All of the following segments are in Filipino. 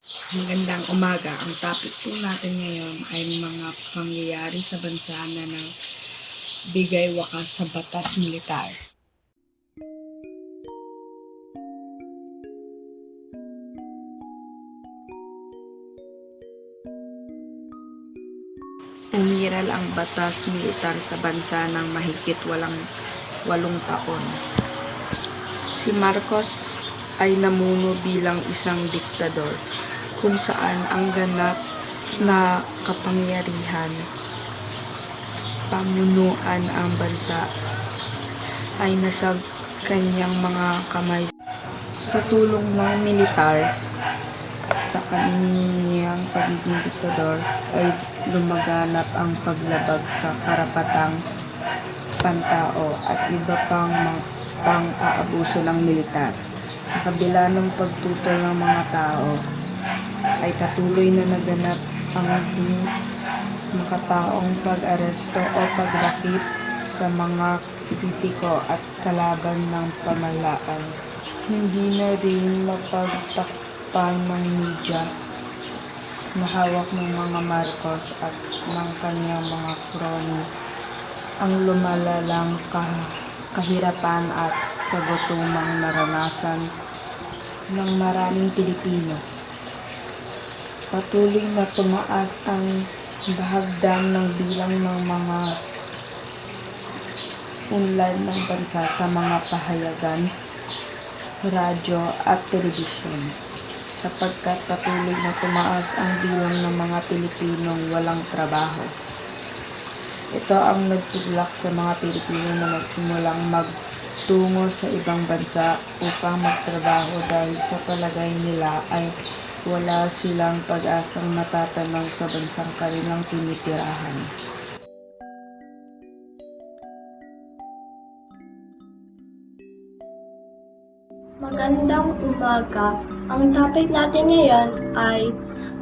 Magandang umaga. Ang topic po natin ngayon ay mga pangyayari sa bansa na nagbigay wakas sa batas militar. Umiral ang batas militar sa bansa ng mahigit 8 taon. Si Marcos ay namuno bilang isang diktador kung saan ang ganap na kapangyarihan pamunuan ang bansa ay nasa kanyang mga kamay. Sa tulong ng militar sa kanyang pagiging diktador ay lumaganap ang paglabag sa karapatang pantao at iba pang pang-aabuso ng militar. Sa kabila ng pagtutol ng mga tao, ay patuloy na naganap ang di makataong pag-aresto o pagdakip sa mga kritiko at kalaban ng pamahalaan. Hindi na rin mapagtakpan ng media na hawak ng mga Marcos at ng kanyang mga kroni ang lumalalang kahirapan at kagutumang naranasan ng maraming Pilipino. Patuloy na tumaas ang bahagdan ng bilang ng mga unlad ng bansa sa mga pahayagan, radyo at telebisyon, sapagkat patuloy na tumaas ang bilang ng mga Pilipinong walang trabaho. Ito ang nagtulak sa mga Pilipino na magsimulang magtungo sa ibang bansa upang magtrabaho dahil sa palagay nila ay wala silang pag-asang matatanaw sa bansang kanilang tinitirahan. Magandang umaga. Ang topic natin ngayon ay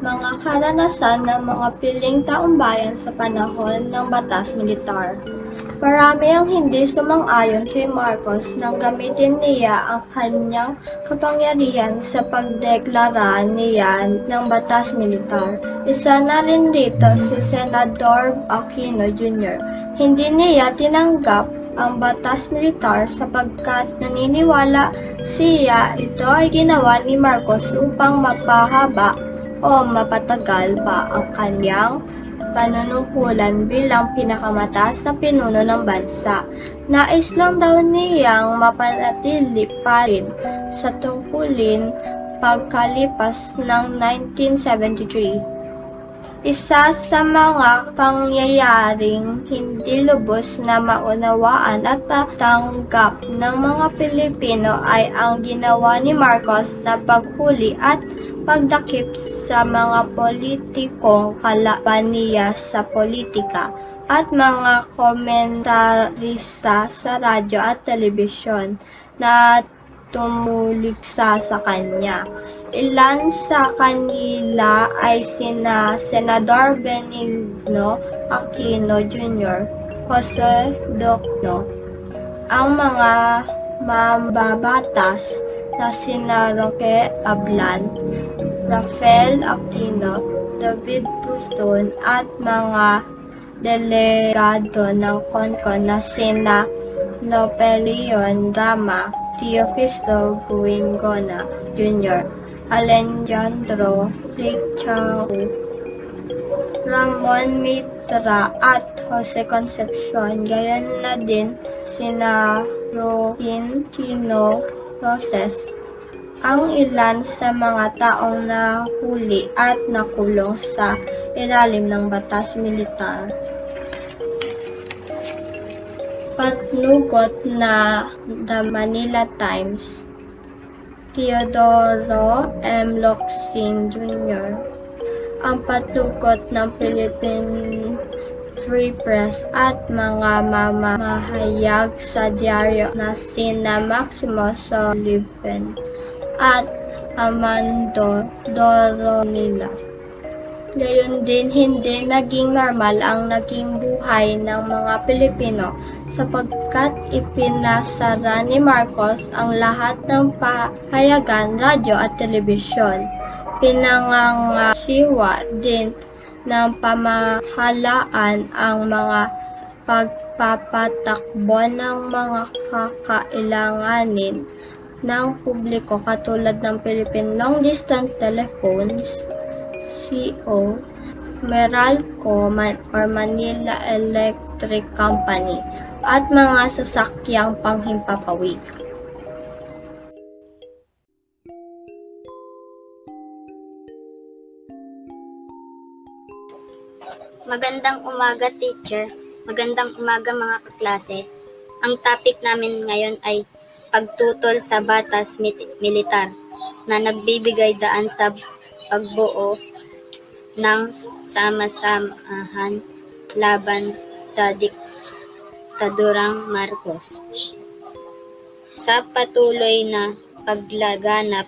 mga karanasan ng mga piling taumbayan sa panahon ng batas militar. Marami ang hindi sumang-ayon kay Marcos nang gamitin niya ang kanyang kapangyarihan sa pagdeklara niya ng batas militar. Isa na rin dito si Senador Aquino Jr. Hindi niya tinanggap ang batas militar sapagkat naniniwala siya ito ay ginawa ni Marcos upang mapahaba o mapatagal pa ang kanyang panunungkulan bilang pinakamataas na pinuno ng bansa. Nais lang daw niyang mapanatili pa rin sa tungkulin pagkalipas ng 1973. Isa sa mga pangyayaring hindi lubos na maunawaan at matanggap ng mga Pilipino ay ang ginawa ni Marcos na paghuli at pagdakip sa mga politikong kalaban niya sa politika at mga komentarista sa radyo at telebisyon na tumuliksa sa kanya. Ilan sa kanila ay sina Senador Benigno Aquino Jr., Jose Docno, ang mga mambabatas na sina Roque Ablan, Rafael Aquino, David Puston at mga delegado ng CONCO na sina Nopelion Rama, Teofisto Guingona Jr., Alejandro Richau, Ramon Mitra at Jose Concepcion, gayon na din sina Joaquin Chino Roses, ang ilan sa mga taong nahuli at nakulong sa ilalim ng batas militar. Patnugot na The Manila Times, Teodoro M. Locsin Jr. Ang patugot ng Philippine Free Press at mga mamamahayag sa dyaryo na sina Maximo Sullivan at Amando Doronila. Gayon din, hindi naging normal ang naging buhay ng mga Pilipino sapagkat ipinasara ni Marcos ang lahat ng pahayagan, radyo at telebisyon. Pinangangasiwa din ng pamahalaan ang mga pagpapatakbo ng mga kakailanganin ng publiko katulad ng Philippine Long Distance Telephones, CO, Meralco or Manila Electric Company, at mga sasakyang panghimpapawid. Magandang umaga, teacher. Magandang umaga, mga kaklase. Ang topic namin ngayon ay pagtutol sa batas militar na nagbibigay daan sa pagbuo ng sama-samahan laban sa diktadurang Marcos. Sa patuloy na paglaganap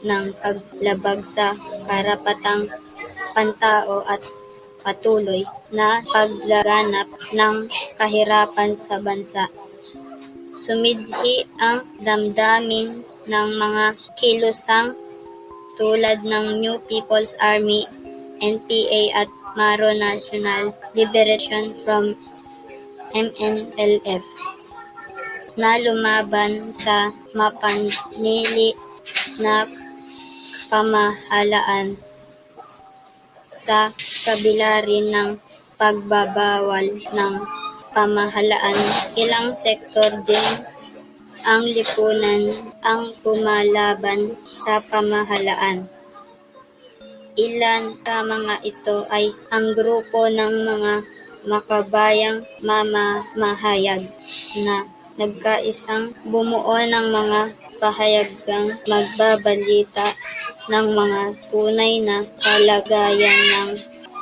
ng paglabag sa karapatang pantao at patuloy na paglaganap ng kahirapan sa bansa. Sumidhi ang damdamin ng mga kilusang tulad ng New People's Army, NPA at Maro National Liberation Front MNLF na lumaban sa mapanili na pamahalaan sa kabila rin ng pagbabawal ng pamahalaan. Ilang sektor din ang lipunan ang pumalaban sa pamahalaan. Ilan sa mga ito ay ang grupo ng mga makabayang mamamahayag na nagkaisang bumuo ng mga pahayagang magbabalita ng mga tunay na kalagayan ng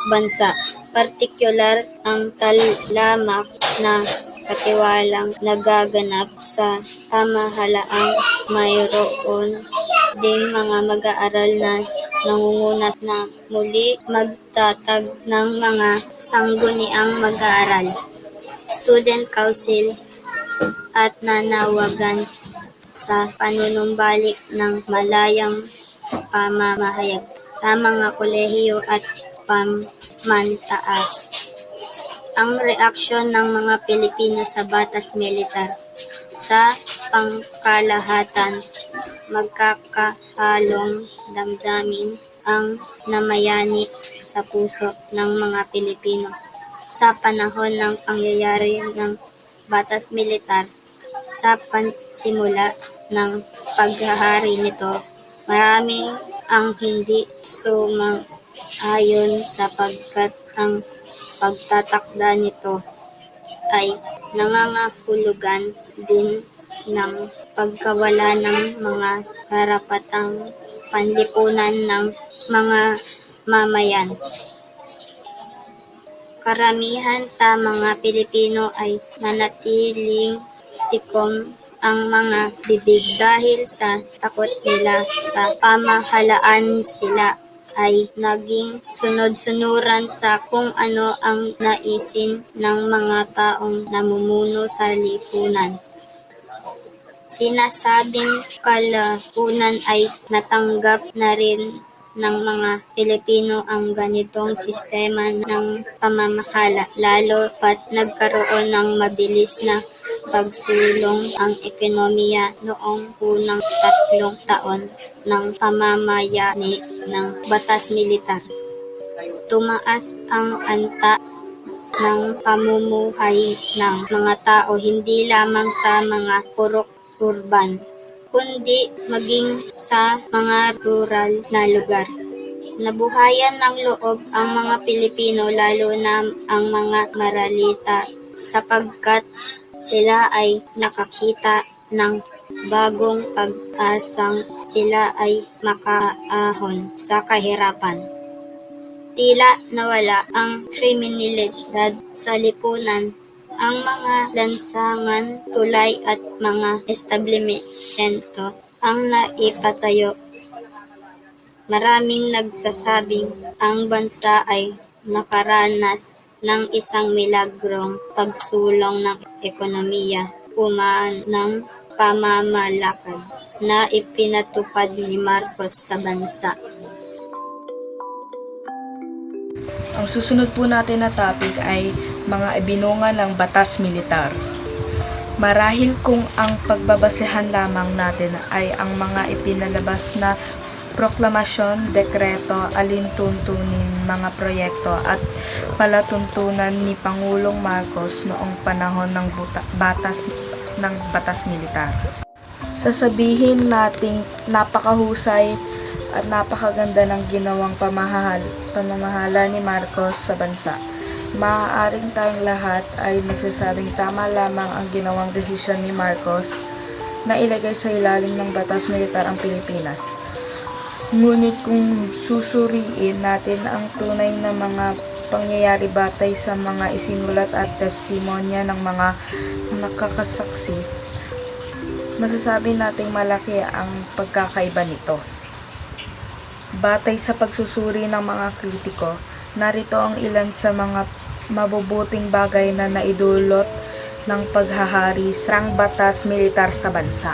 bansa. Partikular ang talamak na katiwalang nagaganap sa pamahalaang mayroon ding mga mag-aaral na nangunguna na muli magtatag ng mga sangguniang mag-aaral, student council at nanawagan sa panunumbalik ng malayang pamamahayag sa mga kolehiyo at pamantaas. Ang reaksyon ng mga Pilipino sa batas militar. Sa pangkalahatan, magkakahalong damdamin ang namayani sa puso ng mga Pilipino sa panahon ng pangyayari ng batas militar. Sa pansimula ng paghahari nito, marami ang hindi sumang-ayon sapagkat ang pagtatakda nito ay nangangahulugan din ng pagkawala ng mga karapatang panlipunan ng mga mamayan. Karamihan sa mga Pilipino ay nanatiling tikom ang mga bibig dahil sa takot nila sa pamahalaan. Sila ay naging sunod-sunuran sa kung ano ang naisin ng mga taong namumuno sa lipunan. Sinasabing kalapunan ay natanggap na rin ng mga Pilipino ang ganitong sistema ng pamamahala, lalo pat nagkaroon ng mabilis na pagsulong ang ekonomiya noong unang 3 taon ng pamamayani ng batas militar. Tumaas ang antas ng pamumuhay ng mga tao hindi lamang sa mga purok urban, kundi maging sa mga rural na lugar. Nabuhayan ng loob ang mga Pilipino, lalo na ang mga maralita, sapagkat sila ay nakakita ng bagong pag-asang sila ay makaahon sa kahirapan. Tila nawala ang kriminalidad sa lipunan. Ang mga lansangan, tulay at mga establishmento ang naipatayo. Maraming nagsasabing ang bansa ay nakaranas ng isang milagrong pagsulong ng ekonomiya, ng pamamalakad na ipinatupad ni Marcos sa bansa. Ang susunod po natin na topic ay mga ibinunga ng batas militar. Marahil kung ang pagbabasehan lamang natin ay ang mga ipinalabas na proklamasyon, dekreto, alintuntunin, mga proyekto at palatuntunan ni Pangulong Marcos noong panahon ng batas militar. Sasabihin nating napakahusay at napakaganda ng ginawang pamamahala ni Marcos sa bansa. Maaaring tayong lahat ay nagsasabing tama lamang ang ginawang desisyon ni Marcos na ilagay sa ilalim ng batas militar ang Pilipinas. Ngunit kung susuriin natin ang tunay na mga pangyayari batay sa mga isinulat at testimonya ng mga nakakasaksi, masasabi nating malaki ang pagkakaiba nito. Batay sa pagsusuri ng mga kritiko, narito ang ilan sa mga mabubuting bagay na naidulot ng paghahari ng batas militar sa bansa.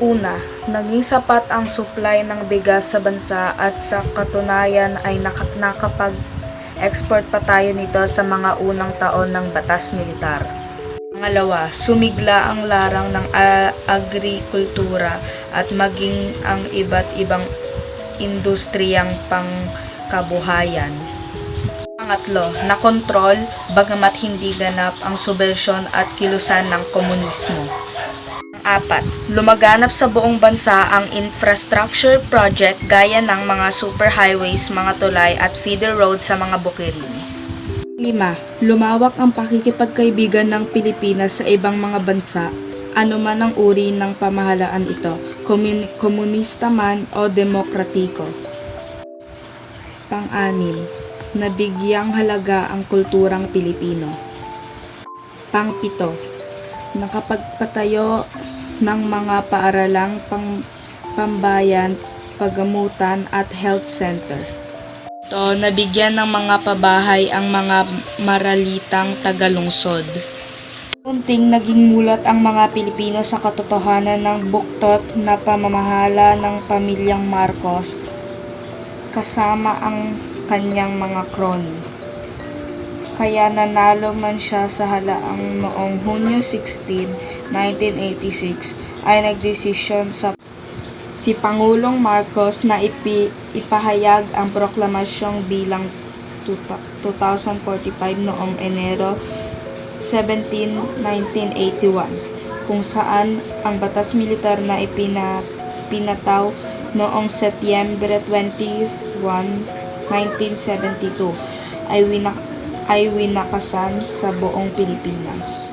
Una, naging sapat ang supply ng bigas sa bansa at sa katunayan ay nakapag-export pa tayo nito sa mga unang taon ng batas militar. Pangalawa, sumigla ang larang ng agrikultura at maging ang iba't ibang industriyang pangkabuhayan. Pangatlo, nakontrol bagamat hindi ganap ang subversyon at kilusan ng komunismo. Apat, lumaganap sa buong bansa ang infrastructure project gaya ng mga superhighways, mga tulay at feeder roads sa mga bukirin. 5. Lumawak ang pakikipagkaibigan ng Pilipinas sa ibang mga bansa, anuman ang uri ng pamahalaan ito, komunista man o demokratiko. 6. Nabigyang halaga ang kulturang Pilipino. 7. Nakapagpatayo ng mga paaralang pambayan, paggamutan at health center. Ito, nabigyan ng mga pabahay ang mga maralitang tagalungsod. Unting naging mulat ang mga Pilipino sa katotohanan ng buktot na pamamahala ng pamilyang Marcos kasama ang kanyang mga kroni. Kaya nanalo man siya sa halaang noong Hunyo 16, 1986 ay nagdesisyon si Pangulong Marcos na ipahayag ang proklamasyong bilang 2045 noong Enero 17, 1981, kung saan ang batas militar na pinataw noong Setyembre 21, 1972 ay winakasan sa buong Pilipinas.